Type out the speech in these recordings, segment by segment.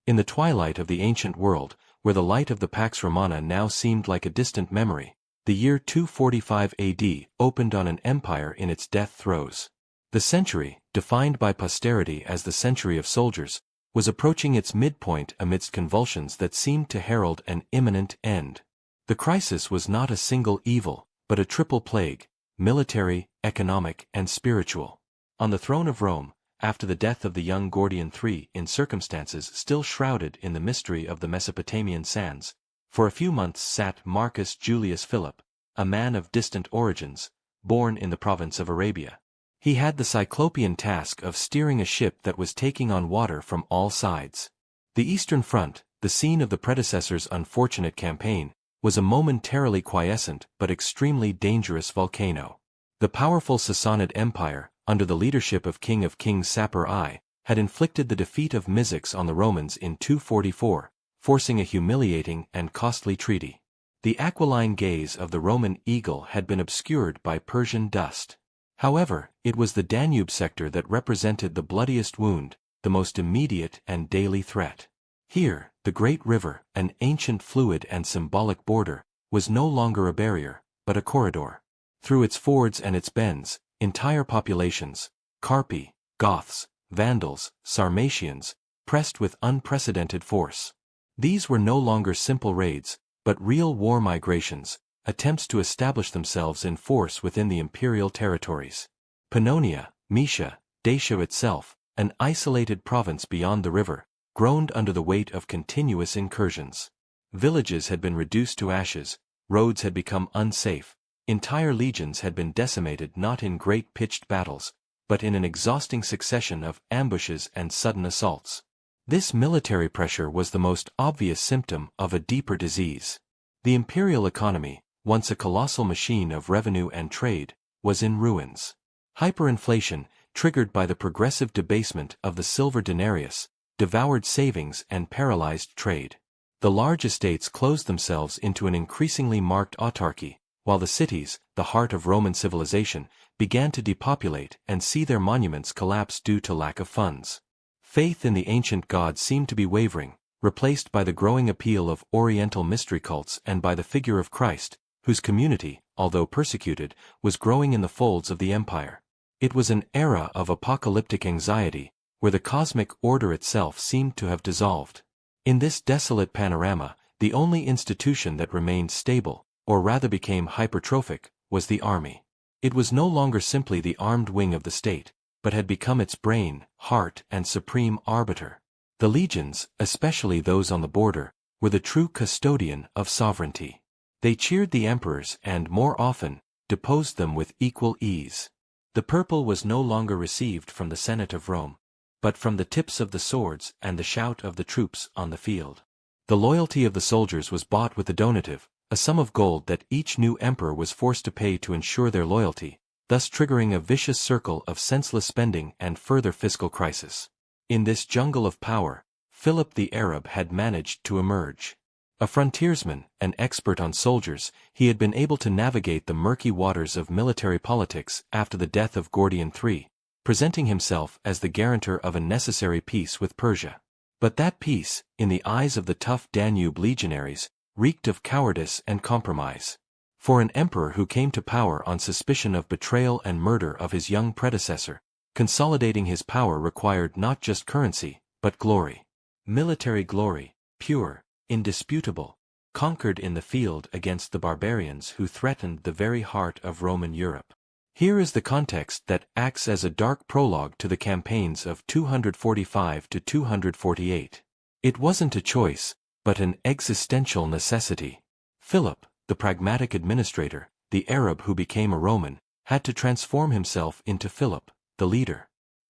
In the twilight of the ancient world, where the light of the Pax Romana now seemed like a distant memory, the year 245 AD opened on an empire in its death throes. The century, defined by posterity as the century of soldiers, was approaching its midpoint amidst convulsions that seemed to herald an imminent end. The crisis was not a single evil, but a triple plague: military, economic, and spiritual. On the throne of Rome, after the death of the young Gordian III in circumstances still shrouded in the mystery of the Mesopotamian sands, for a few months sat Marcus Julius Philippus, a man of distant origins, born in the province of Arabia. He had the cyclopean task of steering a ship that was taking on water from all sides. The Eastern Front, the scene of the predecessor's unfortunate campaign, was a momentarily quiescent but extremely dangerous volcano. The powerful Sassanid Empire, under the leadership of King of Kings Sapor I, had inflicted the defeat of Mizix on the Romans in 244, forcing a humiliating and costly treaty. The aquiline gaze of the Roman eagle had been obscured by Persian dust. However, it was the Danube sector that represented the bloodiest wound, the most immediate and daily threat. Here, the great river, an ancient fluid and symbolic border, was no longer a barrier, but a corridor. Through its fords and its bends, entire populations, Carpi, Goths, Vandals, Sarmatians, pressed with unprecedented force. These were no longer simple raids, but real war migrations, attempts to establish themselves in force within the imperial territories. Pannonia, Moesia, Dacia itself, an isolated province beyond the river, groaned under the weight of continuous incursions. Villages had been reduced to ashes, roads had become unsafe, entire legions had been decimated not in great pitched battles, but in an exhausting succession of ambushes and sudden assaults. This military pressure was the most obvious symptom of a deeper disease. The imperial economy, once a colossal machine of revenue and trade, was in ruins. Hyperinflation, triggered by the progressive debasement of the silver denarius, devoured savings and paralyzed trade. The large estates closed themselves into an increasingly marked autarky, while the cities, the heart of Roman civilization, began to depopulate and see their monuments collapse due to lack of funds. Faith in the ancient gods seemed to be wavering, replaced by the growing appeal of Oriental mystery cults and by the figure of Christ, whose community, although persecuted, was growing in the folds of the empire. It was an era of apocalyptic anxiety, where the cosmic order itself seemed to have dissolved. In this desolate panorama, the only institution that remained stable, or rather became hypertrophic, was the army. It was no longer simply the armed wing of the state, but had become its brain, heart, and supreme arbiter. The legions, especially those on the border, were the true custodian of sovereignty. They cheered the emperors and, more often, deposed them with equal ease. The purple was no longer received from the Senate of Rome, but from the tips of the swords and the shout of the troops on the field. The loyalty of the soldiers was bought with the donative, a sum of gold that each new emperor was forced to pay to ensure their loyalty, thus triggering a vicious circle of senseless spending and further fiscal crisis. In this jungle of power, Philip the Arab had managed to emerge. A frontiersman, an expert on soldiers, he had been able to navigate the murky waters of military politics after the death of Gordian III, presenting himself as the guarantor of a necessary peace with Persia. But that peace, in the eyes of the tough Danube legionaries, reeked of cowardice and compromise. For an emperor who came to power on suspicion of betrayal and murder of his young predecessor, consolidating his power required not just currency, but glory. Military glory, pure, indisputable, conquered in the field against the barbarians who threatened the very heart of Roman Europe. Here is the context that acts as a dark prologue to the campaigns of 245 to 248. It wasn't a choice, but an existential necessity. Philip, the pragmatic administrator, the Arab who became a Roman, had to transform himself into Philip, the leader.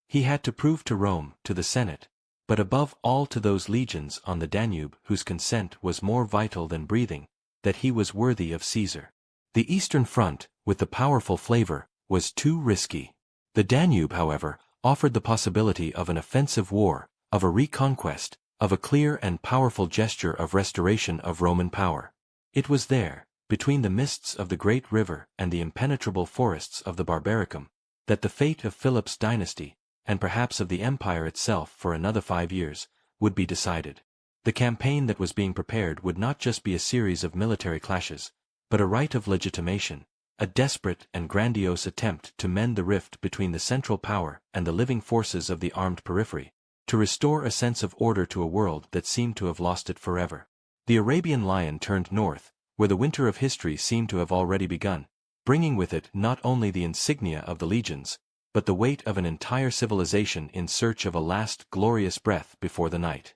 He had to prove to Rome, to the Senate, but above all to those legions on the Danube whose consent was more vital than breathing, that he was worthy of Caesar. The Eastern Front, with the powerful flavor, was too risky. The Danube, however, offered the possibility of an offensive war, of a reconquest, of a clear and powerful gesture of restoration of Roman power. It was there, between the mists of the great river and the impenetrable forests of the Barbaricum, that the fate of Philip's dynasty, and perhaps of the empire itself for another 5 years, would be decided. The campaign that was being prepared would not just be a series of military clashes, but a rite of legitimation, a desperate and grandiose attempt to mend the rift between the central power and the living forces of the armed periphery, to restore a sense of order to a world that seemed to have lost it forever. The Arabian lion turned north, where the winter of history seemed to have already begun, bringing with it not only the insignia of the legions, but the weight of an entire civilization in search of a last glorious breath before the night.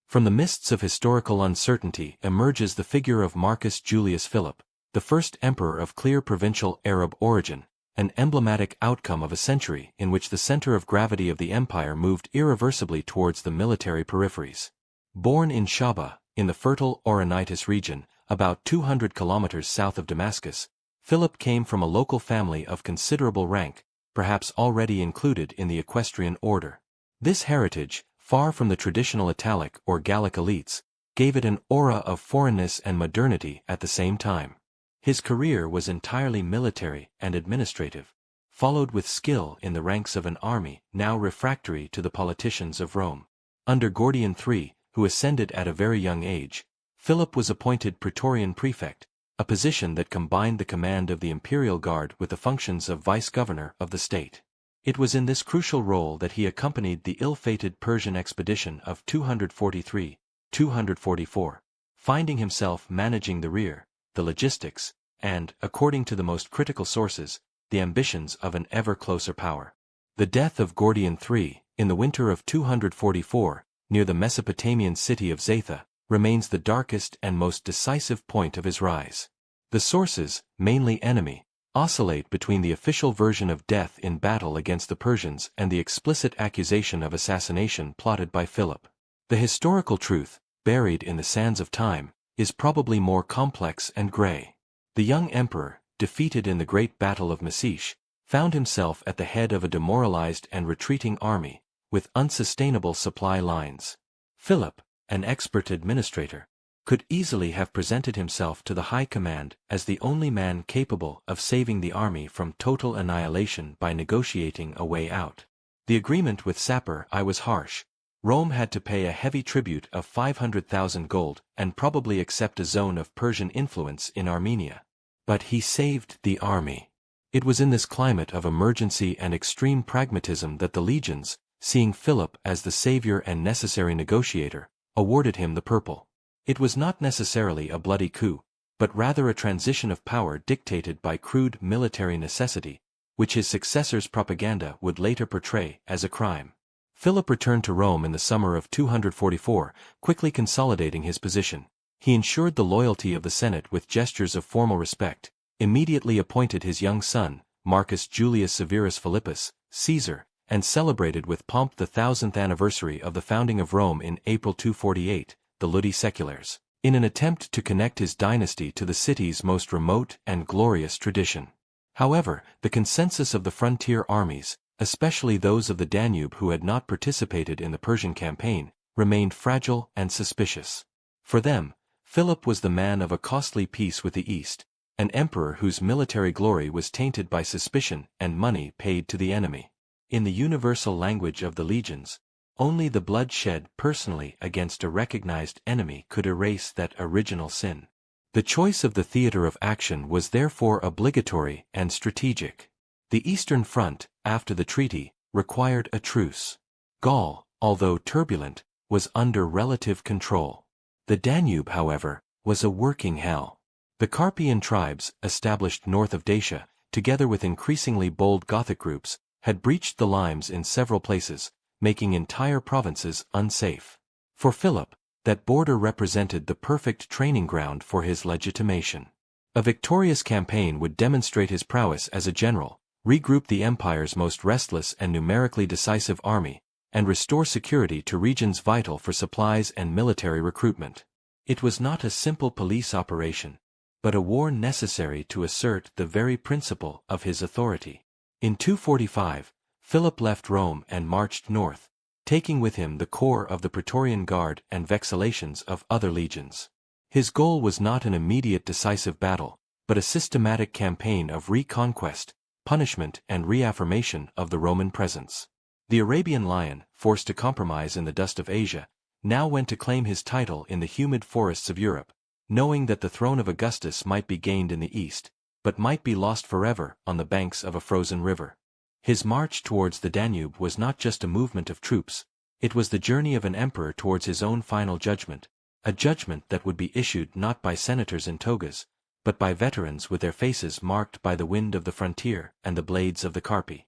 From the mists of historical uncertainty emerges the figure of Marcus Julius Philippus, the first emperor of clear provincial Arab origin, an emblematic outcome of a century in which the center of gravity of the empire moved irreversibly towards the military peripheries. Born in Shaba, in the fertile Auranitis region, about 200 kilometers south of Damascus, Philip came from a local family of considerable rank, perhaps already included in the equestrian order. This heritage, far from the traditional Italic or Gallic elites, gave it an aura of foreignness and modernity at the same time. His career was entirely military and administrative, followed with skill in the ranks of an army now refractory to the politicians of Rome. Under Gordian III, who ascended at a very young age, Philip was appointed Praetorian Prefect, a position that combined the command of the imperial guard with the functions of vice-governor of the state. It was in this crucial role that he accompanied the ill-fated Persian expedition of 243-244, finding himself managing the rear, the logistics, and, according to the most critical sources, the ambitions of an ever closer power. The death of Gordian III, in the winter of 244, near the Mesopotamian city of Zatha, remains the darkest and most decisive point of his rise. The sources, mainly enemy, oscillate between the official version of death in battle against the Persians and the explicit accusation of assassination plotted by Philip. The historical truth, buried in the sands of time, is probably more complex and gray. The young emperor, defeated in the great battle of Mesech, found himself at the head of a demoralized and retreating army, with unsustainable supply lines. Philip, an expert administrator, could easily have presented himself to the high command as the only man capable of saving the army from total annihilation by negotiating a way out. The agreement with Sapor I was harsh. Rome had to pay a heavy tribute of 500,000 gold and probably accept a zone of Persian influence in Armenia. But he saved the army. It was in this climate of emergency and extreme pragmatism that the legions, seeing Philip as the savior and necessary negotiator, awarded him the purple. It was not necessarily a bloody coup, but rather a transition of power dictated by crude military necessity, which his successor's propaganda would later portray as a crime. Philip returned to Rome in the summer of 244, quickly consolidating his position. He ensured the loyalty of the Senate with gestures of formal respect, immediately appointed his young son, Marcus Julius Severus Philippus, Caesar, and celebrated with pomp the 1000th anniversary of the founding of Rome in April 248, the Ludi Seculars, in an attempt to connect his dynasty to the city's most remote and glorious tradition. However, the consensus of the frontier armies, especially those of the Danube who had not participated in the Persian campaign, remained fragile and suspicious. For them, Philip was the man of a costly peace with the East, an emperor whose military glory was tainted by suspicion and money paid to the enemy. In the universal language of the legions, only the blood shed personally against a recognized enemy could erase that original sin. The choice of the theater of action was therefore obligatory and strategic. The Eastern Front, after the treaty, required a truce. Gaul, although turbulent, was under relative control. The Danube, however, was a working hell. The Carpian tribes, established north of Dacia, together with increasingly bold Gothic groups, had breached the limes in several places, making entire provinces unsafe. For Philip, that border represented the perfect training ground for his legitimation. A victorious campaign would demonstrate his prowess as a general, regroup the empire's most restless and numerically decisive army, and restore security to regions vital for supplies and military recruitment. It was not a simple police operation, but a war necessary to assert the very principle of his authority. In 245, Philip left Rome and marched north, taking with him the core of the Praetorian Guard and vexallations of other legions. His goal was not an immediate decisive battle, but a systematic campaign of reconquest, punishment and reaffirmation of the Roman presence. The Arabian lion, forced to compromise in the dust of Asia, now went to claim his title in the humid forests of Europe, knowing that the throne of Augustus might be gained in the east, but might be lost forever on the banks of a frozen river. His march towards the Danube was not just a movement of troops, it was the journey of an emperor towards his own final judgment, a judgment that would be issued not by senators in togas, but by veterans with their faces marked by the wind of the frontier and the blades of the Carpi.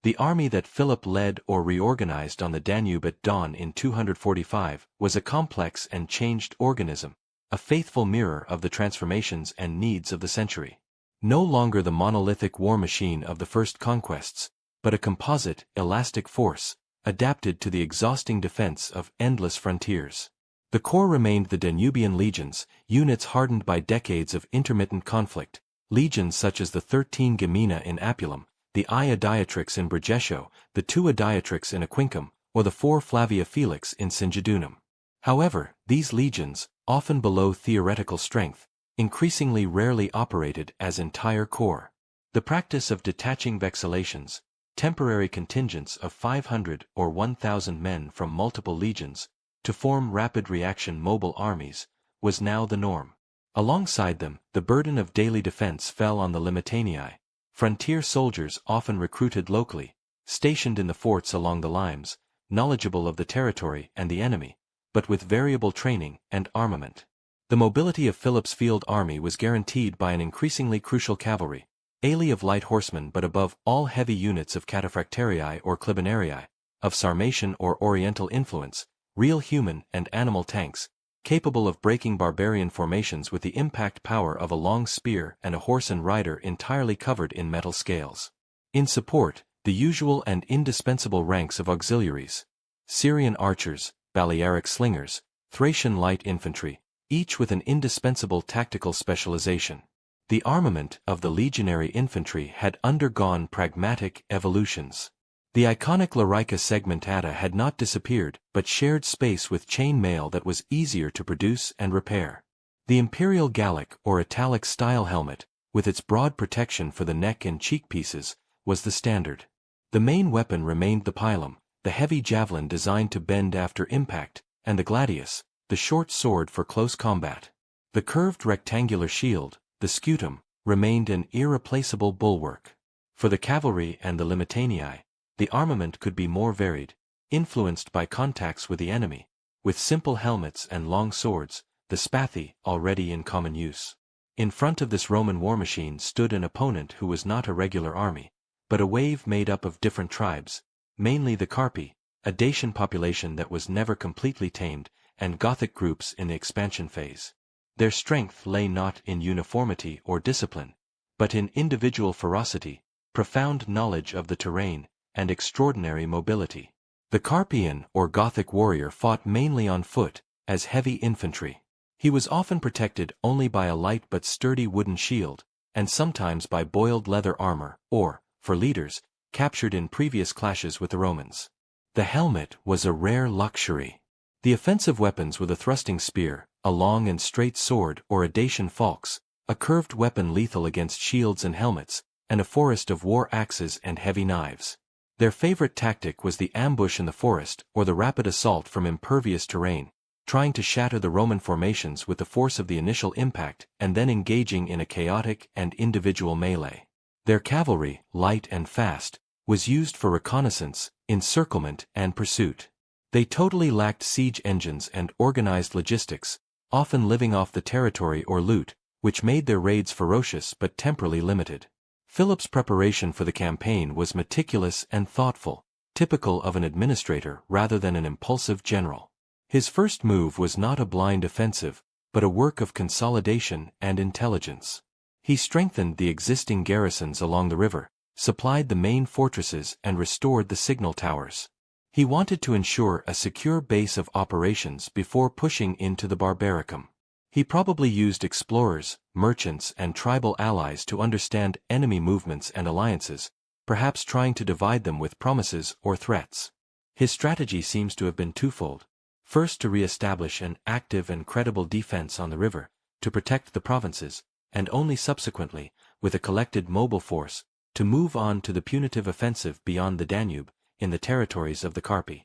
The army that Philip led or reorganized on the Danube at dawn in 245 was a complex and changed organism, a faithful mirror of the transformations and needs of the century. No longer the monolithic war machine of the first conquests, but a composite, elastic force, adapted to the exhausting defense of endless frontiers. The core remained the Danubian legions, units hardened by decades of intermittent conflict, legions such as the 13 Gemina in Apulum, the I Adiatrix in Brigesio, the 2 Adiatrix in Aquincum, or the 4 Flavia Felix in Singidunum. However, these legions, often below theoretical strength, increasingly rarely operated as entire corps. The practice of detaching vexellations, temporary contingents of 500 or 1,000 men from multiple legions, to form rapid reaction mobile armies, was now the norm. Alongside them, the burden of daily defense fell on the Limitanii, frontier soldiers often recruited locally, stationed in the forts along the limes, knowledgeable of the territory and the enemy, but with variable training and armament. The mobility of Philip's field army was guaranteed by an increasingly crucial cavalry, aili of light horsemen but above all heavy units of cataphractarii or clibanarii, of Sarmatian or Oriental influence, real human and animal tanks, capable of breaking barbarian formations with the impact power of a long spear and a horse and rider entirely covered in metal scales. In support, the usual and indispensable ranks of auxiliaries: Syrian archers, Balearic slingers, Thracian light infantry, each with an indispensable tactical specialization. The armament of the legionary infantry had undergone pragmatic evolutions. The iconic larica segmentata had not disappeared, but shared space with chain mail that was easier to produce and repair. The imperial Gallic or Italic style helmet, with its broad protection for the neck and cheek pieces, was the standard. The main weapon remained the pilum, the heavy javelin designed to bend after impact, and the gladius, the short sword for close combat. The curved rectangular shield, the scutum, remained an irreplaceable bulwark. For the cavalry and the Limitanii, the armament could be more varied, influenced by contacts with the enemy, with simple helmets and long swords, the spathi, already in common use. In front of this Roman war machine stood an opponent who was not a regular army, but a wave made up of different tribes, mainly the Carpi, a Dacian population that was never completely tamed, and Gothic groups in the expansion phase. Their strength lay not in uniformity or discipline, but in individual ferocity, profound knowledge of the terrain, and extraordinary mobility. The Carpian or Gothic warrior fought mainly on foot, as heavy infantry. He was often protected only by a light but sturdy wooden shield, and sometimes by boiled leather armor, or, for leaders, captured in previous clashes with the Romans. The helmet was a rare luxury. The offensive weapons were the thrusting spear, a long and straight sword or a Dacian falx, a curved weapon lethal against shields and helmets, and a forest of war axes and heavy knives. Their favorite tactic was the ambush in the forest or the rapid assault from impervious terrain, trying to shatter the Roman formations with the force of the initial impact and then engaging in a chaotic and individual melee. Their cavalry, light and fast, was used for reconnaissance, encirclement, and pursuit. They totally lacked siege engines and organized logistics, often living off the territory or loot, which made their raids ferocious but temporally limited. Philip's preparation for the campaign was meticulous and thoughtful, typical of an administrator rather than an impulsive general. His first move was not a blind offensive, but a work of consolidation and intelligence. He strengthened the existing garrisons along the river, supplied the main fortresses and restored the signal towers. He wanted to ensure a secure base of operations before pushing into the Barbaricum. He probably used explorers, merchants, and tribal allies to understand enemy movements and alliances, perhaps trying to divide them with promises or threats. His strategy seems to have been twofold. First, to re-establish an active and credible defense on the river, to protect the provinces, and only subsequently, with a collected mobile force, to move on to the punitive offensive beyond the Danube, in the territories of the Carpi.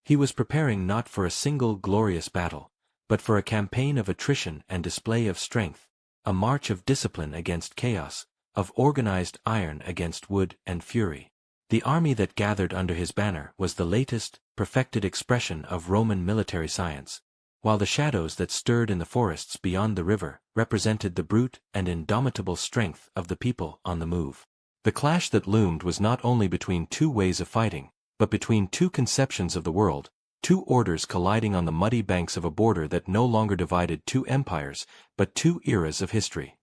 He was preparing not for a single glorious battle, but for a campaign of attrition and display of strength, a march of discipline against chaos, of organized iron against wood and fury. The army that gathered under his banner was the latest, perfected expression of Roman military science, while the shadows that stirred in the forests beyond the river represented the brute and indomitable strength of the people on the move. The clash that loomed was not only between two ways of fighting, but between two conceptions of the world, two orders colliding on the muddy banks of a border that no longer divided two empires, but two eras of history.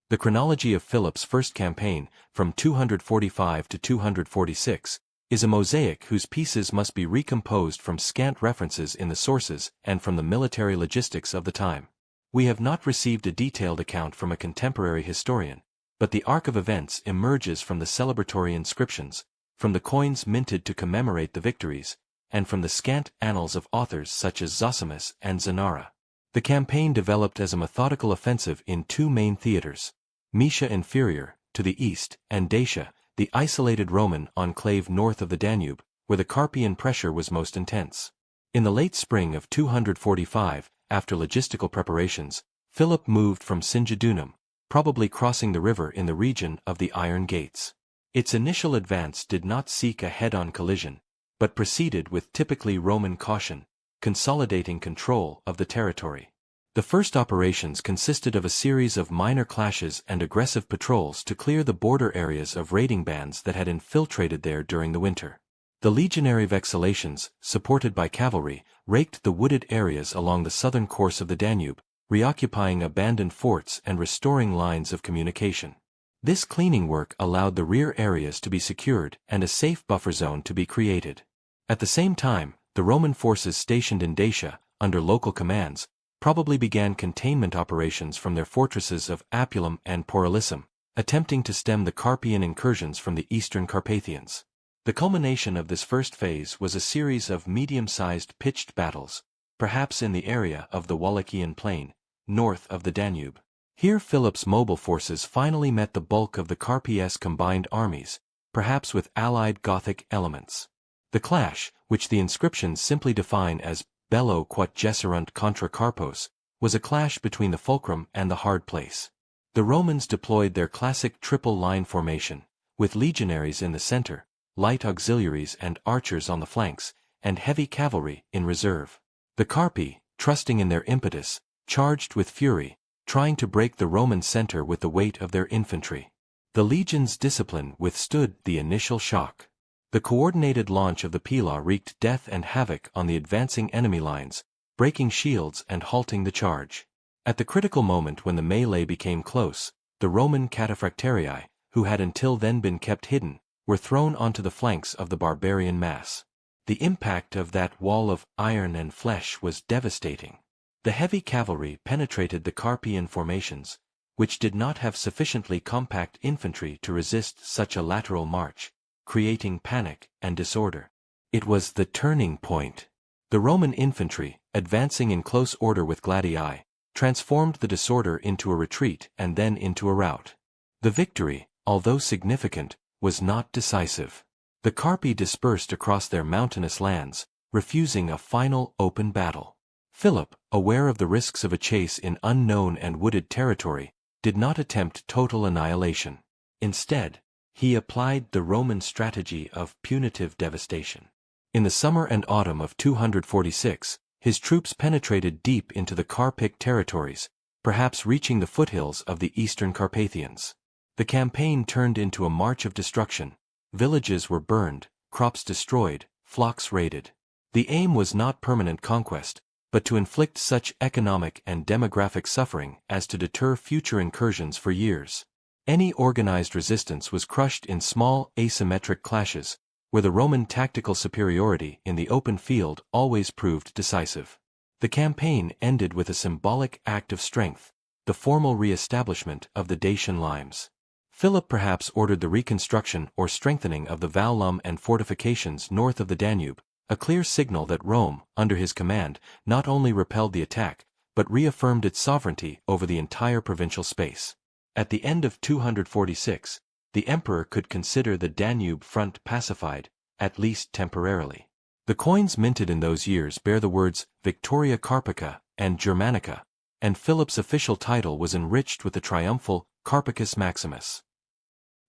The chronology of Philip's first campaign, from 245 to 246, is a mosaic whose pieces must be recomposed from scant references in the sources and from the military logistics of the time. We have not received a detailed account from a contemporary historian, but the arc of events emerges from the celebratory inscriptions, from the coins minted to commemorate the victories, and from the scant annals of authors such as Zosimus and Zanara. The campaign developed as a methodical offensive in two main theaters, Moesia Inferior, to the east, and Dacia, the isolated Roman enclave north of the Danube, where the Carpian pressure was most intense. In the late spring of 245, after logistical preparations, Philip moved from Singidunum, probably crossing the river in the region of the Iron Gates. Its initial advance did not seek a head-on collision, but proceeded with typically Roman caution, consolidating control of the territory. The first operations consisted of a series of minor clashes and aggressive patrols to clear the border areas of raiding bands that had infiltrated there during the winter. The legionary vexellations, supported by cavalry, raked the wooded areas along the southern course of the Danube, reoccupying abandoned forts and restoring lines of communication. This cleaning work allowed the rear areas to be secured and a safe buffer zone to be created. At the same time, the Roman forces stationed in Dacia, under local commands, probably began containment operations from their fortresses of Apulum and Porolissum, attempting to stem the Carpian incursions from the eastern Carpathians. The culmination of this first phase was a series of medium-sized pitched battles, perhaps in the area of the Wallachian Plain, north of the Danube. Here Philip's mobile forces finally met the bulk of the Carpi's combined armies, perhaps with allied Gothic elements. The clash, which the inscriptions simply define as bello quod gesserunt contra Carpos, was a clash between the fulcrum and the hard place. The Romans deployed their classic triple line formation, with legionaries in the center, light auxiliaries and archers on the flanks, and heavy cavalry in reserve. The Carpi, trusting in their impetus, charged with fury, trying to break the Roman center with the weight of their infantry. The legion's discipline withstood the initial shock. The coordinated launch of the Pila wreaked death and havoc on the advancing enemy lines, breaking shields and halting the charge. At the critical moment when the melee became close, the Roman cataphractarii, who had until then been kept hidden, were thrown onto the flanks of the barbarian mass. The impact of that wall of iron and flesh was devastating. The heavy cavalry penetrated the Carpian formations, which did not have sufficiently compact infantry to resist such a lateral march, creating panic and disorder. It was the turning point. The Roman infantry, advancing in close order with gladii, transformed the disorder into a retreat and then into a rout. The victory, although significant, was not decisive. The Carpi dispersed across their mountainous lands, refusing a final open battle. Philip, aware of the risks of a chase in unknown and wooded territory, did not attempt total annihilation. Instead, he applied the Roman strategy of punitive devastation. In the summer and autumn of 246, his troops penetrated deep into the Carpic territories, perhaps reaching the foothills of the eastern Carpathians. The campaign turned into a march of destruction. Villages were burned, crops destroyed, flocks raided. The aim was not permanent conquest, but to inflict such economic and demographic suffering as to deter future incursions for years. Any organized resistance was crushed in small, asymmetric clashes, where the Roman tactical superiority in the open field always proved decisive. The campaign ended with a symbolic act of strength, the formal re-establishment of the Dacian limes. Philip perhaps ordered the reconstruction or strengthening of the vallum and fortifications north of the Danube, a clear signal that Rome, under his command, not only repelled the attack, but reaffirmed its sovereignty over the entire provincial space. At the end of 246, the emperor could consider the Danube front pacified, at least temporarily. The coins minted in those years bear the words Victoria Carpica and Germanica, and Philip's official title was enriched with the triumphal Carpicus Maximus.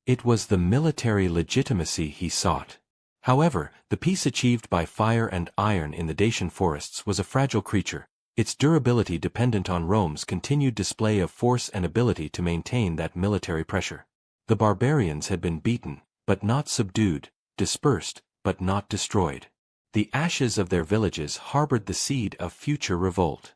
It was the military legitimacy he sought. However, the peace achieved by fire and iron in the Dacian forests was a fragile creature, its durability dependent on Rome's continued display of force and ability to maintain that military pressure. The barbarians had been beaten, but not subdued, dispersed, but not destroyed. The ashes of their villages harbored the seed of future revolt.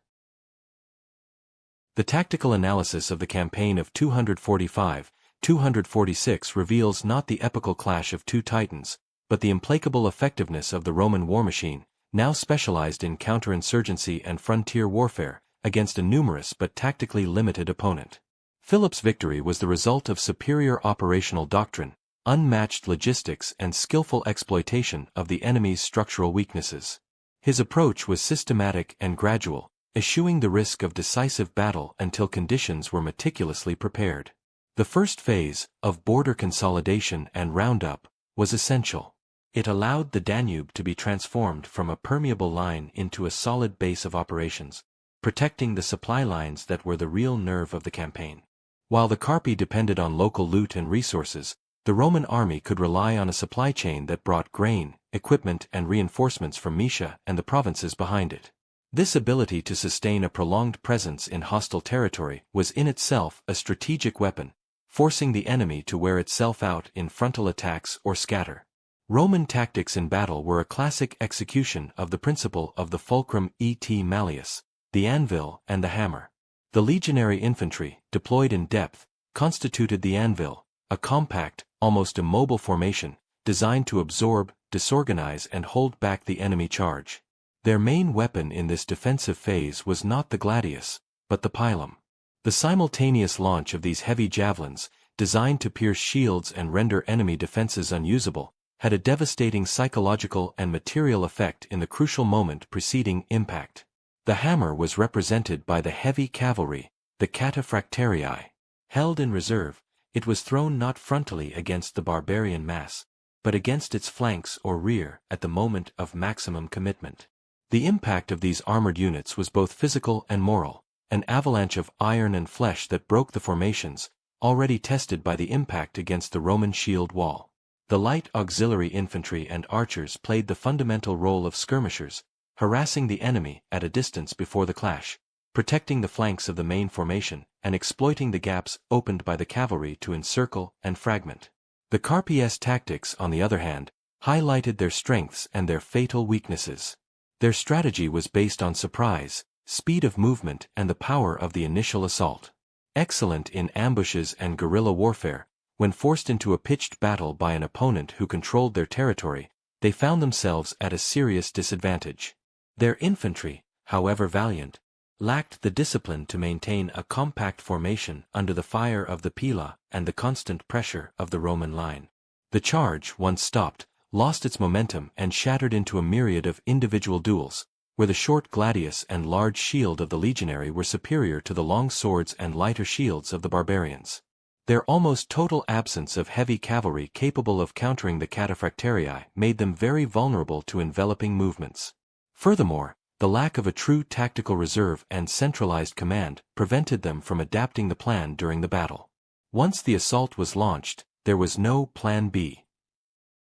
The tactical analysis of the campaign of 245-246 reveals not the epical clash of two titans, but the implacable effectiveness of the Roman war machine, now specialized in counterinsurgency and frontier warfare, against a numerous but tactically limited opponent. Philip's victory was the result of superior operational doctrine, unmatched logistics and skillful exploitation of the enemy's structural weaknesses. His approach was systematic and gradual, eschewing the risk of decisive battle until conditions were meticulously prepared. The first phase, of border consolidation and roundup, was essential. It allowed the Danube to be transformed from a permeable line into a solid base of operations, protecting the supply lines that were the real nerve of the campaign. While the Carpi depended on local loot and resources, the Roman army could rely on a supply chain that brought grain, equipment and reinforcements from Moesia and the provinces behind it. This ability to sustain a prolonged presence in hostile territory was in itself a strategic weapon, forcing the enemy to wear itself out in frontal attacks or scatter. Roman tactics in battle were a classic execution of the principle of the fulcrum et malleus, the anvil and the hammer. The legionary infantry, deployed in depth, constituted the anvil, a compact, almost immobile formation, designed to absorb, disorganize and hold back the enemy charge. Their main weapon in this defensive phase was not the gladius, but the pilum. The simultaneous launch of these heavy javelins, designed to pierce shields and render enemy defenses unusable, had a devastating psychological and material effect in the crucial moment preceding impact. The hammer was represented by the heavy cavalry, the cataphractarii. Held in reserve, it was thrown not frontally against the barbarian mass, but against its flanks or rear at the moment of maximum commitment. The impact of these armored units was both physical and moral, an avalanche of iron and flesh that broke the formations, already tested by the impact against the Roman shield wall. The light auxiliary infantry and archers played the fundamental role of skirmishers, harassing the enemy at a distance before the clash, protecting the flanks of the main formation, and exploiting the gaps opened by the cavalry to encircle and fragment. The Carpi's tactics, on the other hand, highlighted their strengths and their fatal weaknesses. Their strategy was based on surprise, speed of movement and the power of the initial assault. Excellent in ambushes and guerrilla warfare, when forced into a pitched battle by an opponent who controlled their territory, they found themselves at a serious disadvantage. Their infantry, however valiant, lacked the discipline to maintain a compact formation under the fire of the pila and the constant pressure of the Roman line. The charge, once stopped, lost its momentum and shattered into a myriad of individual duels, where the short gladius and large shield of the legionary were superior to the long swords and lighter shields of the barbarians. Their almost total absence of heavy cavalry capable of countering the cataphractarii made them very vulnerable to enveloping movements. Furthermore, the lack of a true tactical reserve and centralized command prevented them from adapting the plan during the battle. Once the assault was launched, there was no plan B.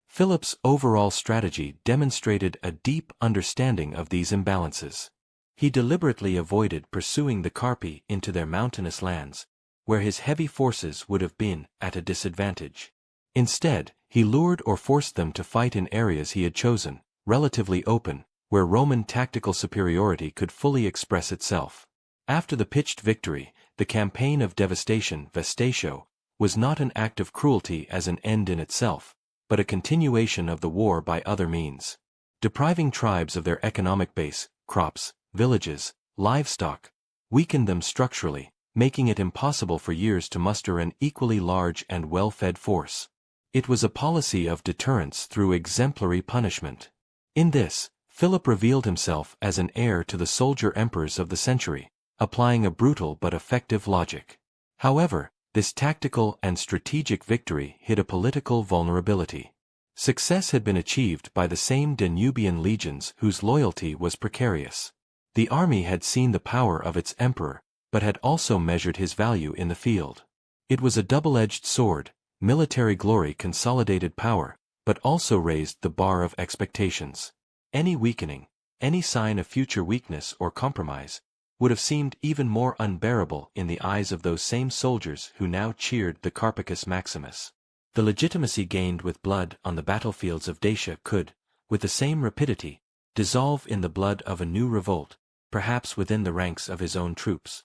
Philip's overall strategy demonstrated a deep understanding of these imbalances. He deliberately avoided pursuing the Carpi into their mountainous lands, where his heavy forces would have been at a disadvantage. Instead, he lured or forced them to fight in areas he had chosen, relatively open, where Roman tactical superiority could fully express itself. After the pitched victory, the campaign of devastation, vestatio, was not an act of cruelty as an end in itself, but a continuation of the war by other means. Depriving tribes of their economic base, crops, villages, livestock, weakened them structurally, making it impossible for years to muster an equally large and well-fed force. It was a policy of deterrence through exemplary punishment. In this, Philip revealed himself as an heir to the soldier emperors of the century, applying a brutal but effective logic. However, this tactical and strategic victory hid a political vulnerability. Success had been achieved by the same Danubian legions whose loyalty was precarious. The army had seen the power of its emperor, but had also measured his value in the field. It was a double-edged sword. Military glory consolidated power, but also raised the bar of expectations. Any weakening, any sign of future weakness or compromise, would have seemed even more unbearable in the eyes of those same soldiers who now cheered the Carpicus Maximus. The legitimacy gained with blood on the battlefields of Dacia could, with the same rapidity, dissolve in the blood of a new revolt, perhaps within the ranks of his own troops.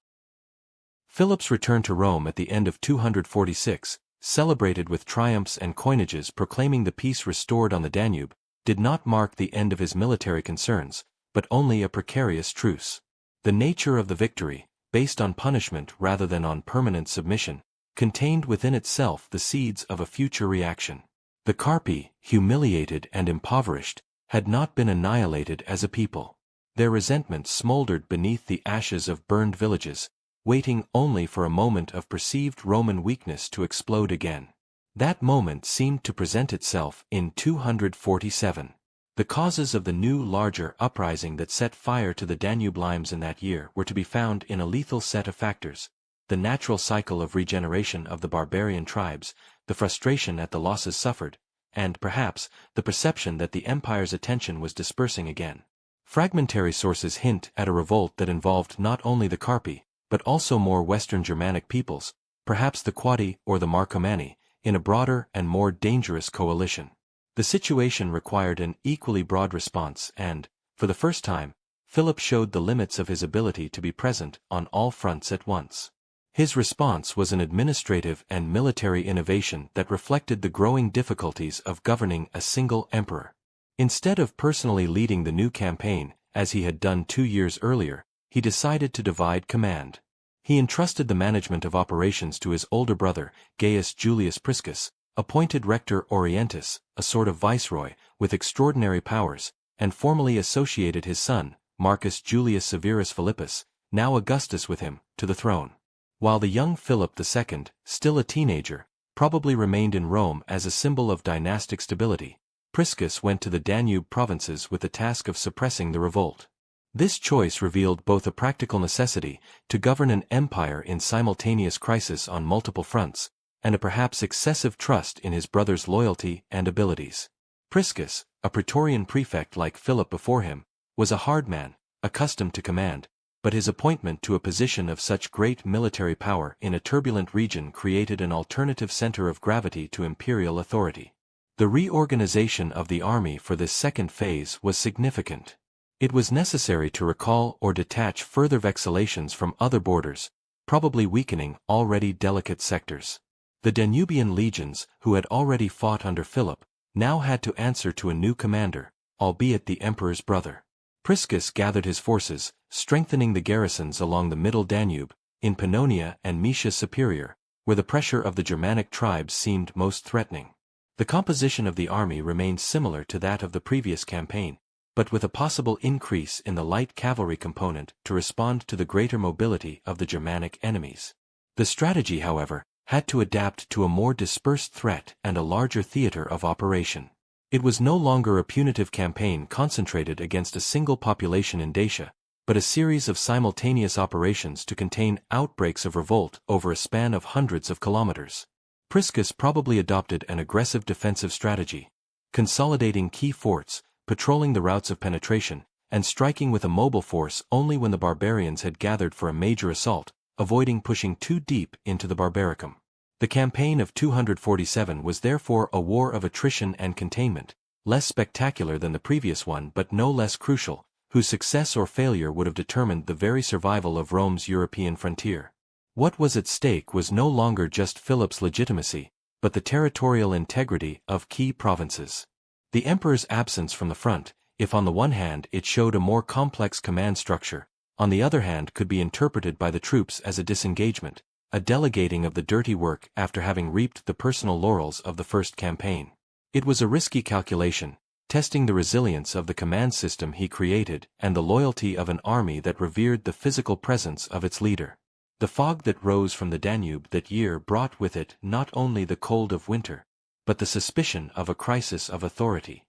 Philip's return to Rome at the end of 246, celebrated with triumphs and coinages proclaiming the peace restored on the Danube, did not mark the end of his military concerns, but only a precarious truce. The nature of the victory, based on punishment rather than on permanent submission, contained within itself the seeds of a future reaction. The Carpi, humiliated and impoverished, had not been annihilated as a people. Their resentment smoldered beneath the ashes of burned villages, waiting only for a moment of perceived Roman weakness to explode again. That moment seemed to present itself in 247. The causes of the new larger uprising that set fire to the Danube limes in that year were to be found in a lethal set of factors: the natural cycle of regeneration of the barbarian tribes, the frustration at the losses suffered, and, perhaps, the perception that the empire's attention was dispersing again. Fragmentary sources hint at a revolt that involved not only the Carpi, but also more Western Germanic peoples, perhaps the Quadi or the Marcomanni, in a broader and more dangerous coalition. The situation required an equally broad response and, for the first time, Philip showed the limits of his ability to be present on all fronts at once. His response was an administrative and military innovation that reflected the growing difficulties of governing a single emperor. Instead of personally leading the new campaign, as he had done 2 years earlier, he decided to divide command. He entrusted the management of operations to his older brother, Gaius Julius Priscus, appointed Rector Orientis, a sort of viceroy, with extraordinary powers, and formally associated his son, Marcus Julius Severus Philippus, now Augustus with him, to the throne. While the young Philip II, still a teenager, probably remained in Rome as a symbol of dynastic stability, Priscus went to the Danube provinces with the task of suppressing the revolt. This choice revealed both a practical necessity to govern an empire in simultaneous crisis on multiple fronts, and a perhaps excessive trust in his brother's loyalty and abilities. Priscus, a Praetorian prefect like Philip before him, was a hard man, accustomed to command, but his appointment to a position of such great military power in a turbulent region created an alternative center of gravity to imperial authority. The reorganization of the army for this second phase was significant. It was necessary to recall or detach further vexations from other borders, probably weakening already delicate sectors. The Danubian legions, who had already fought under Philip, now had to answer to a new commander, albeit the emperor's brother. Priscus gathered his forces, strengthening the garrisons along the middle Danube, in Pannonia and Moesia Superior, where the pressure of the Germanic tribes seemed most threatening. The composition of the army remained similar to that of the previous campaign, but with a possible increase in the light cavalry component to respond to the greater mobility of the Germanic enemies. The strategy, however, had to adapt to a more dispersed threat and a larger theater of operation. It was no longer a punitive campaign concentrated against a single population in Dacia, but a series of simultaneous operations to contain outbreaks of revolt over a span of hundreds of kilometers. Priscus probably adopted an aggressive defensive strategy, consolidating key forts, patrolling the routes of penetration, and striking with a mobile force only when the barbarians had gathered for a major assault, avoiding pushing too deep into the barbaricum. The campaign of 247 was therefore a war of attrition and containment, less spectacular than the previous one but no less crucial, whose success or failure would have determined the very survival of Rome's European frontier. What was at stake was no longer just Philip's legitimacy, but the territorial integrity of key provinces. The emperor's absence from the front, if on the one hand it showed a more complex command structure, on the other hand could be interpreted by the troops as a disengagement, a delegating of the dirty work after having reaped the personal laurels of the first campaign. It was a risky calculation, testing the resilience of the command system he created and the loyalty of an army that revered the physical presence of its leader. The fog that rose from the Danube that year brought with it not only the cold of winter, but the suspicion of a crisis of authority.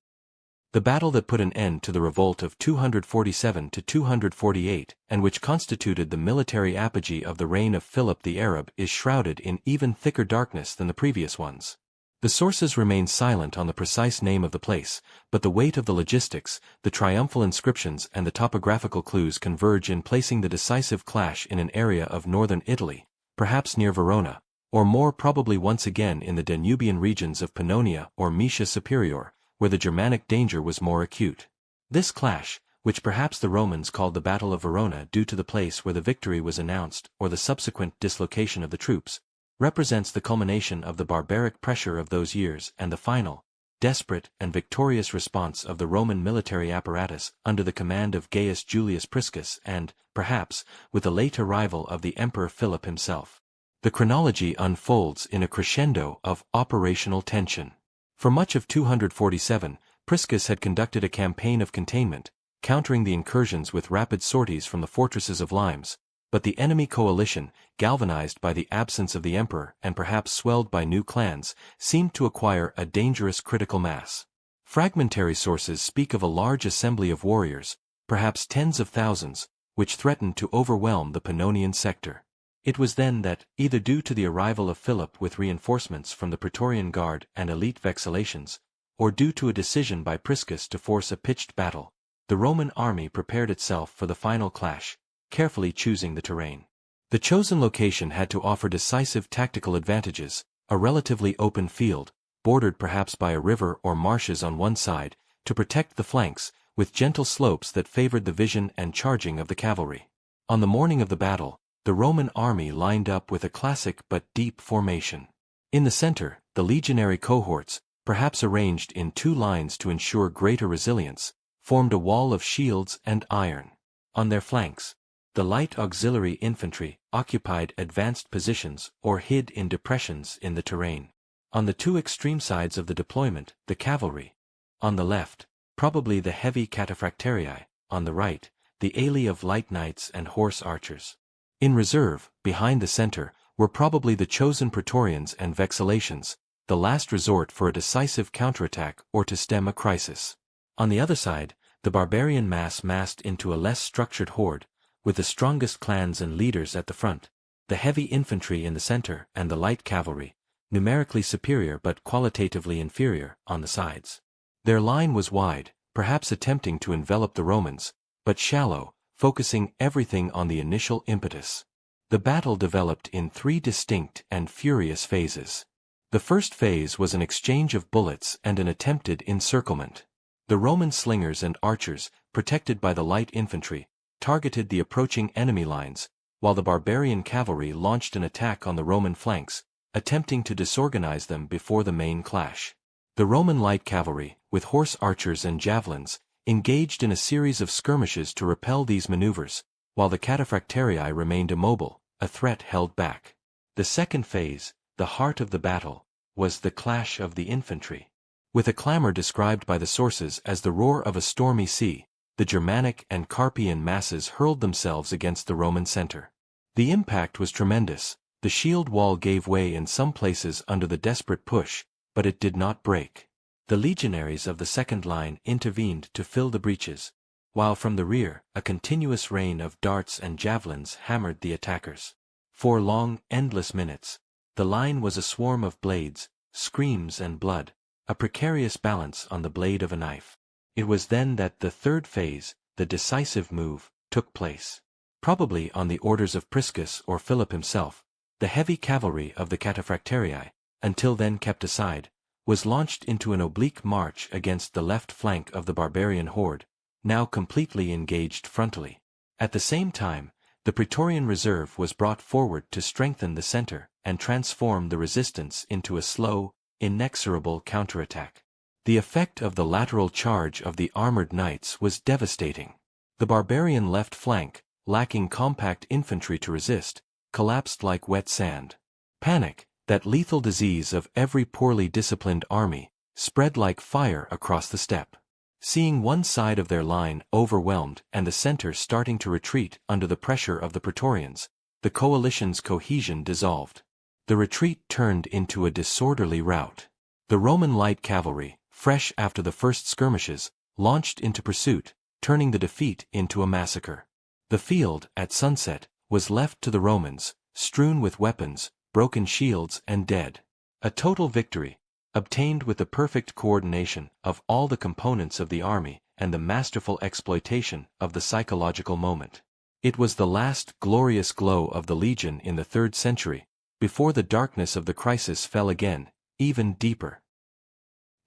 The battle that put an end to the revolt of 247 to 248, and which constituted the military apogee of the reign of Philip the Arab, is shrouded in even thicker darkness than the previous ones. The sources remain silent on the precise name of the place, but the weight of the logistics, the triumphal inscriptions and the topographical clues converge in placing the decisive clash in an area of northern Italy, perhaps near Verona, or more probably once again in the Danubian regions of Pannonia or Moesia Superior, where the Germanic danger was more acute. This clash, which perhaps the Romans called the Battle of Verona due to the place where the victory was announced or the subsequent dislocation of the troops, represents the culmination of the barbaric pressure of those years and the final, desperate and victorious response of the Roman military apparatus under the command of Gaius Julius Priscus and, perhaps, with the late arrival of the Emperor Philip himself. The chronology unfolds in a crescendo of operational tension. For much of 247, Priscus had conducted a campaign of containment, countering the incursions with rapid sorties from the fortresses of Limes, but the enemy coalition, galvanized by the absence of the emperor and perhaps swelled by new clans, seemed to acquire a dangerous critical mass. Fragmentary sources speak of a large assembly of warriors, perhaps tens of thousands, which threatened to overwhelm the Pannonian sector. It was then that, either due to the arrival of Philip with reinforcements from the Praetorian Guard and elite vexallations, or due to a decision by Priscus to force a pitched battle, the Roman army prepared itself for the final clash, carefully choosing the terrain. The chosen location had to offer decisive tactical advantages, a relatively open field, bordered perhaps by a river or marshes on one side, to protect the flanks, with gentle slopes that favored the vision and charging of the cavalry. On the morning of the battle, the Roman army lined up with a classic but deep formation. In the center, the legionary cohorts, perhaps arranged in two lines to ensure greater resilience, formed a wall of shields and iron. On their flanks, the light auxiliary infantry occupied advanced positions or hid in depressions in the terrain. On the two extreme sides of the deployment, the cavalry. On the left, probably the heavy cataphractarii, on the right, the aili of light knights and horse archers. In reserve, behind the center, were probably the chosen praetorians and vexallations, the last resort for a decisive counterattack or to stem a crisis. On the other side, the barbarian mass massed into a less structured horde, with the strongest clans and leaders at the front, the heavy infantry in the center and the light cavalry, numerically superior but qualitatively inferior, on the sides. Their line was wide, perhaps attempting to envelop the Romans, but shallow, focusing everything on the initial impetus. The battle developed in three distinct and furious phases. The first phase was an exchange of bullets and an attempted encirclement. The Roman slingers and archers, protected by the light infantry, targeted the approaching enemy lines, while the barbarian cavalry launched an attack on the Roman flanks, attempting to disorganize them before the main clash. The Roman light cavalry, with horse archers and javelins, engaged in a series of skirmishes to repel these maneuvers, while the cataphractarii remained immobile, a threat held back. The second phase, the heart of the battle, was the clash of the infantry. With a clamor described by the sources as the roar of a stormy sea, the Germanic and Carpian masses hurled themselves against the Roman center. The impact was tremendous. The shield wall gave way in some places under the desperate push, but it did not break. The legionaries of the second line intervened to fill the breaches, while from the rear, a continuous rain of darts and javelins hammered the attackers. For long, endless minutes, the line was a swarm of blades, screams and blood, a precarious balance on the blade of a knife. It was then that the third phase, the decisive move, took place. Probably on the orders of Priscus or Philip himself, the heavy cavalry of the cataphractarii, until then kept aside, was launched into an oblique march against the left flank of the barbarian horde, now completely engaged frontally. At the same time, the Praetorian reserve was brought forward to strengthen the center and transform the resistance into a slow, inexorable counterattack. The effect of the lateral charge of the armored knights was devastating. The barbarian left flank, lacking compact infantry to resist, collapsed like wet sand. Panic, that lethal disease of every poorly disciplined army, spread like fire across the steppe. Seeing one side of their line overwhelmed and the center starting to retreat under the pressure of the Praetorians, the coalition's cohesion dissolved. The retreat turned into a disorderly rout. The Roman light cavalry, fresh after the first skirmishes, launched into pursuit, turning the defeat into a massacre. The field, at sunset, was left to the Romans, strewn with weapons, broken shields and dead. A total victory, obtained with the perfect coordination of all the components of the army and the masterful exploitation of the psychological moment. It was the last glorious glow of the legion in the 3rd century, before the darkness of the crisis fell again, even deeper.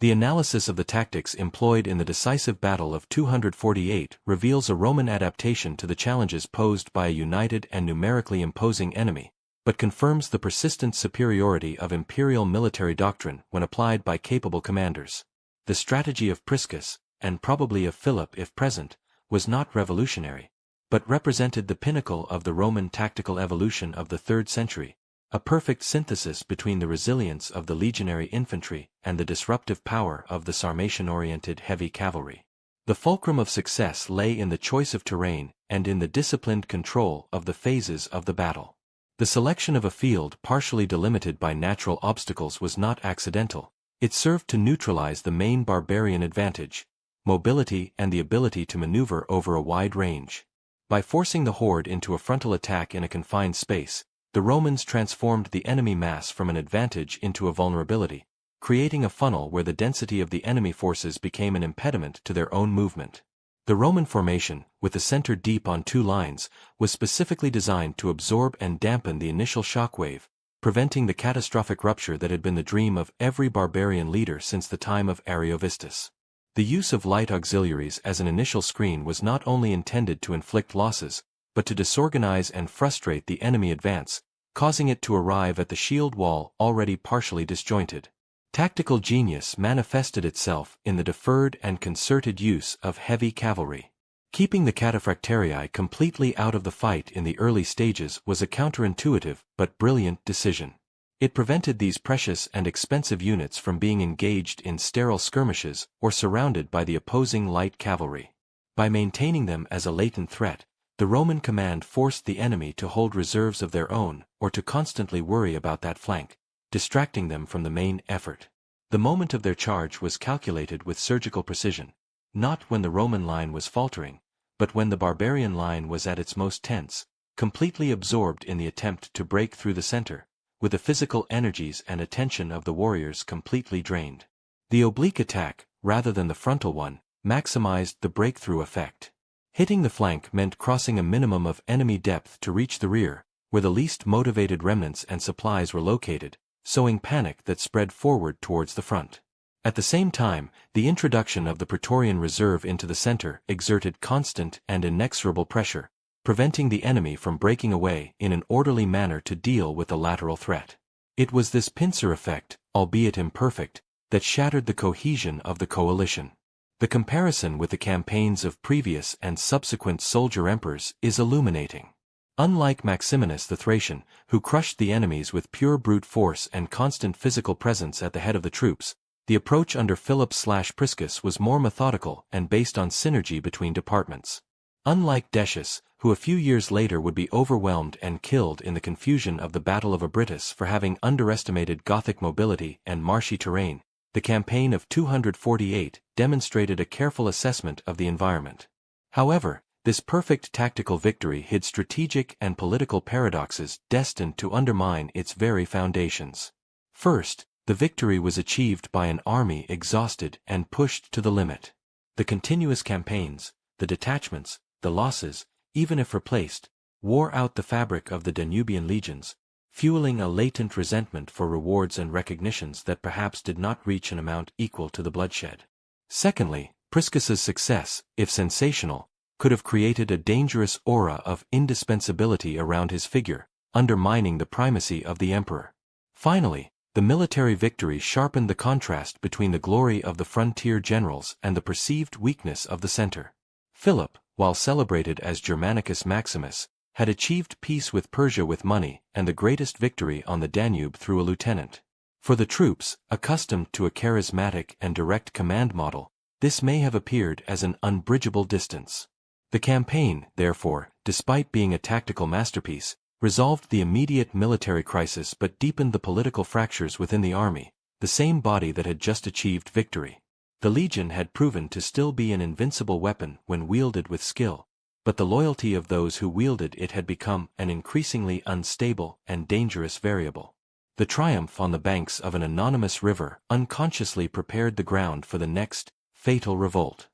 The analysis of the tactics employed in the decisive battle of 248 reveals a Roman adaptation to the challenges posed by a united and numerically imposing enemy, but confirms the persistent superiority of imperial military doctrine when applied by capable commanders. The strategy of Priscus, and probably of Philip if present, was not revolutionary, but represented the pinnacle of the Roman tactical evolution of the 3rd century, a perfect synthesis between the resilience of the legionary infantry and the disruptive power of the Sarmatian-oriented heavy cavalry. The fulcrum of success lay in the choice of terrain and in the disciplined control of the phases of the battle. The selection of a field partially delimited by natural obstacles was not accidental. It served to neutralize the main barbarian advantage, mobility and the ability to maneuver over a wide range. By forcing the horde into a frontal attack in a confined space, the Romans transformed the enemy mass from an advantage into a vulnerability, creating a funnel where the density of the enemy forces became an impediment to their own movement. The Roman formation, with the center deep on 2 lines, was specifically designed to absorb and dampen the initial shockwave, preventing the catastrophic rupture that had been the dream of every barbarian leader since the time of Ariovistus. The use of light auxiliaries as an initial screen was not only intended to inflict losses, but to disorganize and frustrate the enemy advance, causing it to arrive at the shield wall already partially disjointed. Tactical genius manifested itself in the deferred and concerted use of heavy cavalry. Keeping the cataphractarii completely out of the fight in the early stages was a counterintuitive but brilliant decision. It prevented these precious and expensive units from being engaged in sterile skirmishes or surrounded by the opposing light cavalry. By maintaining them as a latent threat, the Roman command forced the enemy to hold reserves of their own or to constantly worry about that flank, distracting them from the main effort. The moment of their charge was calculated with surgical precision, not when the Roman line was faltering, but when the barbarian line was at its most tense, completely absorbed in the attempt to break through the center, with the physical energies and attention of the warriors completely drained. The oblique attack, rather than the frontal one, maximized the breakthrough effect. Hitting the flank meant crossing a minimum of enemy depth to reach the rear, where the least motivated remnants and supplies were located, sowing panic that spread forward towards the front. At the same time, the introduction of the Praetorian Reserve into the center exerted constant and inexorable pressure, preventing the enemy from breaking away in an orderly manner to deal with the lateral threat. It was this pincer effect, albeit imperfect, that shattered the cohesion of the coalition. The comparison with the campaigns of previous and subsequent soldier emperors is illuminating. Unlike Maximinus the Thracian, who crushed the enemies with pure brute force and constant physical presence at the head of the troops, the approach under Philip/Priscus was more methodical and based on synergy between departments. Unlike Decius, who a few years later would be overwhelmed and killed in the confusion of the Battle of Abritus for having underestimated Gothic mobility and marshy terrain, the campaign of 248 demonstrated a careful assessment of the environment. However, this perfect tactical victory hid strategic and political paradoxes destined to undermine its very foundations. First, the victory was achieved by an army exhausted and pushed to the limit. The continuous campaigns, the detachments, the losses, even if replaced, wore out the fabric of the Danubian legions, fueling a latent resentment for rewards and recognitions that perhaps did not reach an amount equal to the bloodshed. Secondly, Priscus's success, if sensational, could have created a dangerous aura of indispensability around his figure, undermining the primacy of the emperor. Finally, the military victory sharpened the contrast between the glory of the frontier generals and the perceived weakness of the center. Philip, while celebrated as Germanicus Maximus, had achieved peace with Persia with money and the greatest victory on the Danube through a lieutenant. For the troops, accustomed to a charismatic and direct command model, this may have appeared as an unbridgeable distance. The campaign, therefore, despite being a tactical masterpiece, resolved the immediate military crisis but deepened the political fractures within the army, the same body that had just achieved victory. The legion had proven to still be an invincible weapon when wielded with skill, but the loyalty of those who wielded it had become an increasingly unstable and dangerous variable. The triumph on the banks of an anonymous river unconsciously prepared the ground for the next fatal revolt.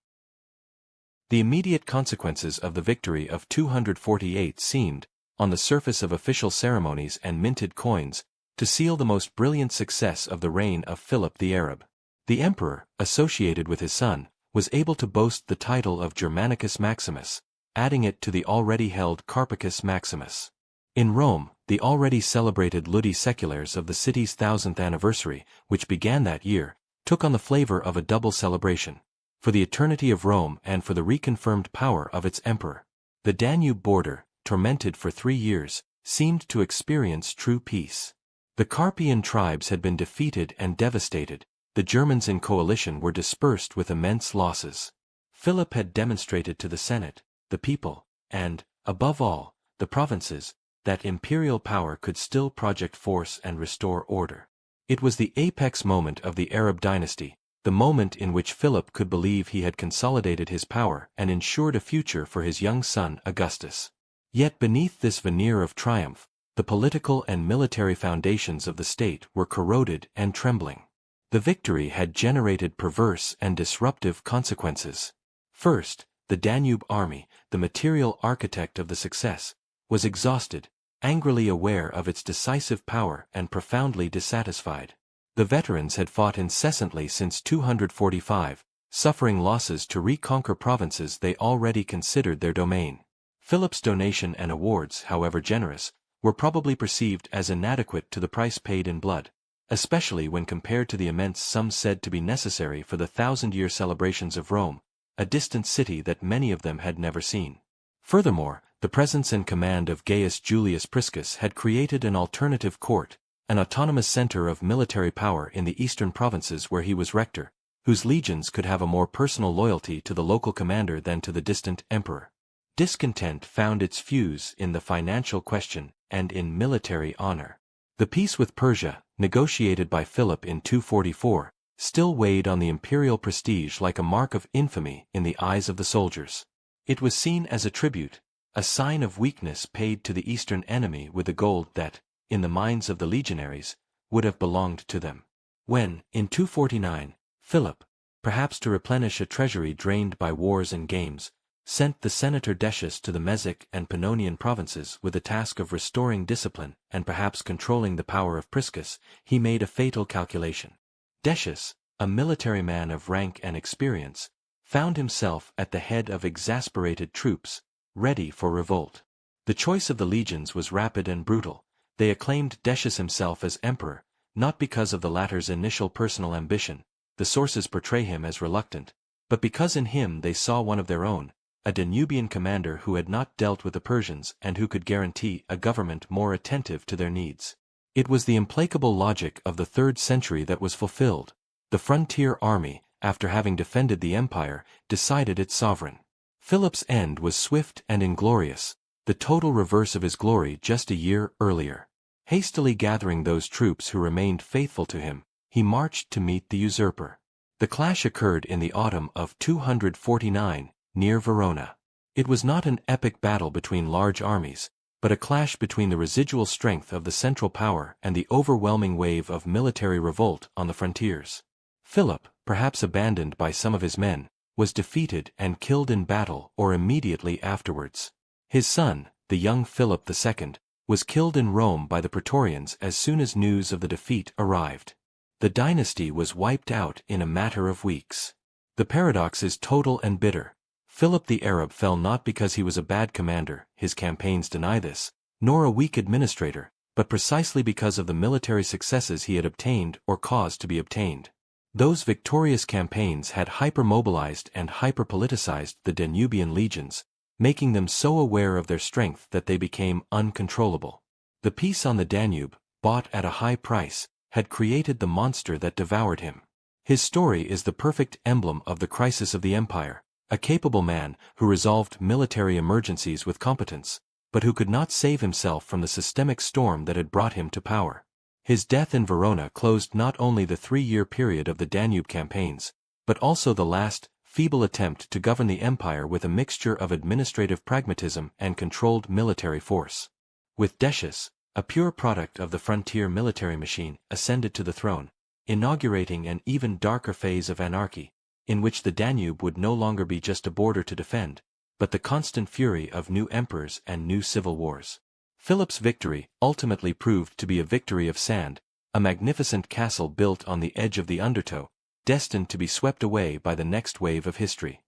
The immediate consequences of the victory of 248 seemed, on the surface of official ceremonies and minted coins, to seal the most brilliant success of the reign of Philip the Arab. The emperor, associated with his son, was able to boast the title of Germanicus Maximus, adding it to the already held Carpicus Maximus. In Rome, the already celebrated Ludi Seculars of the city's 1000th anniversary, which began that year, took on the flavor of a double celebration, for the eternity of Rome and for the reconfirmed power of its emperor. The Danube border, tormented for 3 years, seemed to experience true peace. The Carpian tribes had been defeated and devastated, the Germans in coalition were dispersed with immense losses. Philip had demonstrated to the Senate, the people, and, above all, the provinces, that imperial power could still project force and restore order. It was the apex moment of the Arab dynasty, the moment in which Philip could believe he had consolidated his power and ensured a future for his young son Augustus. Yet beneath this veneer of triumph, the political and military foundations of the state were corroded and trembling. The victory had generated perverse and disruptive consequences. First, the Danube army, the material architect of the success, was exhausted, angrily aware of its decisive power and profoundly dissatisfied. The veterans had fought incessantly since 245, suffering losses to reconquer provinces they already considered their domain. Philip's donation and awards, however generous, were probably perceived as inadequate to the price paid in blood, especially when compared to the immense sum said to be necessary for the 1000-year celebrations of Rome, a distant city that many of them had never seen. Furthermore, the presence and command of Gaius Julius Priscus had created an alternative court, an autonomous center of military power in the eastern provinces where he was rector, whose legions could have a more personal loyalty to the local commander than to the distant emperor. Discontent found its fuse in the financial question and in military honor. The peace with Persia, negotiated by Philip in 244, still weighed on the imperial prestige like a mark of infamy in the eyes of the soldiers. It was seen as a tribute, a sign of weakness paid to the eastern enemy with the gold that, in the minds of the legionaries, would have belonged to them. When, in 249, Philip, perhaps to replenish a treasury drained by wars and games, sent the senator Decius to the Mesic and Pannonian provinces with the task of restoring discipline and perhaps controlling the power of Priscus, he made a fatal calculation. Decius, a military man of rank and experience, found himself at the head of exasperated troops, ready for revolt. The choice of the legions was rapid and brutal. They acclaimed Decius himself as emperor, not because of the latter's initial personal ambition, the sources portray him as reluctant, but because in him they saw one of their own, a Danubian commander who had not dealt with the Persians and who could guarantee a government more attentive to their needs. It was the implacable logic of the 3rd century that was fulfilled. The frontier army, after having defended the empire, decided its sovereign. Philip's end was swift and inglorious, the total reverse of his glory just a year earlier. Hastily gathering those troops who remained faithful to him, he marched to meet the usurper. The clash occurred in the autumn of 249, near Verona. It was not an epic battle between large armies, but a clash between the residual strength of the central power and the overwhelming wave of military revolt on the frontiers. Philip, perhaps abandoned by some of his men, was defeated and killed in battle or immediately afterwards. His son, the young Philip II, was killed in Rome by the Praetorians as soon as news of the defeat arrived. The dynasty was wiped out in a matter of weeks. The paradox is total and bitter. Philip the Arab fell not because he was a bad commander, his campaigns deny this, nor a weak administrator, but precisely because of the military successes he had obtained or caused to be obtained. Those victorious campaigns had hypermobilized and hyperpoliticized the Danubian legions, making them so aware of their strength that they became uncontrollable. The peace on the Danube, bought at a high price, had created the monster that devoured him. His story is the perfect emblem of the crisis of the empire, a capable man who resolved military emergencies with competence, but who could not save himself from the systemic storm that had brought him to power. His death in Verona closed not only the 3-year period of the Danube campaigns, but also the last, feeble attempt to govern the empire with a mixture of administrative pragmatism and controlled military force. With Decius, a pure product of the frontier military machine, ascended to the throne, inaugurating an even darker phase of anarchy, in which the Danube would no longer be just a border to defend, but the constant fury of new emperors and new civil wars. Philip's victory ultimately proved to be a victory of sand, a magnificent castle built on the edge of the undertow, destined to be swept away by the next wave of history.